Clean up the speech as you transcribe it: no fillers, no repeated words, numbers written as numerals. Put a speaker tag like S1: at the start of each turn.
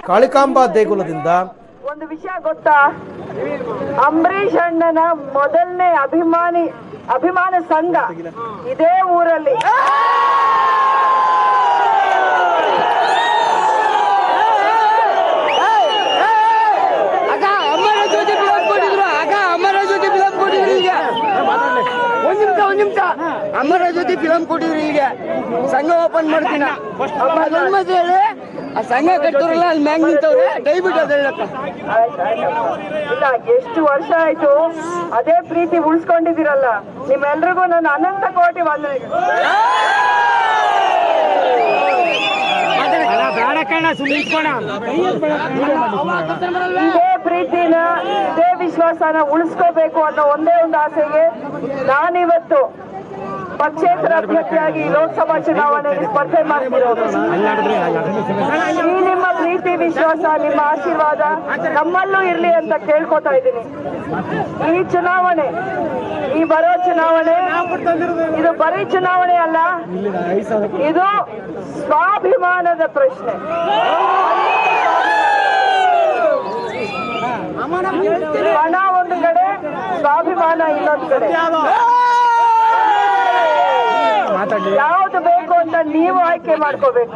S1: ಕಾಳಿಕಾಂಬಾ ದೇಗುಲದಿಂದ
S2: ಒಂದು ವಿಷಯ ಗೊತ್ತಾ, ಅಂಬರೀಷ್ ಅಣ್ಣನ ಮೊದಲನೇ ಅಭಿಮಾನ ಸಂಘ ಇದೇ ಊರಲ್ಲಿ.
S3: ಅಮರ ಜೊತೆ ಫಿಲಂ ಕೊಟ್ಟಿದ್ರಿ, ಈಗ ಸಂಘ ಓಪನ್ ಮಾಡ್ತೀನಿ ಹೇಳಿ ಆ ಸಂಘ ಕಟ್ಟೋರಲ್ಲ ಅಲ್ಲಿ ಮ್ಯಾಂಗ್ ನಿಂತವ್ರೆ ದಯವಿಟ್ಟು ಅದ ಹೇಳಪ್ಪ.
S2: ಇಲ್ಲ, ಎಷ್ಟು ವರ್ಷ ಆಯ್ತು ಅದೇ ಪ್ರೀತಿ ಉಳಿಸ್ಕೊಂಡಿದ್ದೀರಲ್ಲ, ನಿಮ್ಮೆಲ್ರಿಗೂ ನಾನು ಅನಂತ ಕೋಟಿ ವಂದನೆಗಳು. ಇದೇ ಪ್ರೀತಿನ ಇದೇ ವಿಶ್ವಾಸನ ಉಳಿಸ್ಕೋಬೇಕು ಅನ್ನೋ ಒಂದೇ ಒಂದು ಆಸೆಗೆ ನಾನಿವತ್ತು ಪಕ್ಷೇತರ ಅಭ್ಯರ್ಥಿಯಾಗಿ ಲೋಕಸಭಾ ಚುನಾವಣೆಗೆ ಸ್ಪರ್ಧೆ ಮಾಡ್ತಿರೋದು. ಈ ನಿಮ್ಮ ಪ್ರೀತಿ ವಿಶ್ವಾಸ, ನಿಮ್ಮ ಆಶೀರ್ವಾದ ನಮ್ಮಲ್ಲೂ ಇರ್ಲಿ ಅಂತ ಕೇಳ್ಕೊತಾ ಇದ್ದೀನಿ. ಈ ಚುನಾವಣೆ, ಈ ಬರೋ ಚುನಾವಣೆ ಇದು ಬರೀ ಚುನಾವಣೆ ಅಲ್ಲ, ಇದು ಸ್ವಾಭಿಮಾನದ ಪ್ರಶ್ನೆ. ಹಣ ಒಂದು ಕಡೆ, ಸ್ವಾಭಿಮಾನ ಇನ್ನೊಂದು ಕಡೆ. ಯಾವ್ದು ಬೇಕು ಅಂತ ನೀವು ಆಯ್ಕೆ ಮಾಡ್ಕೋಬೇಕು.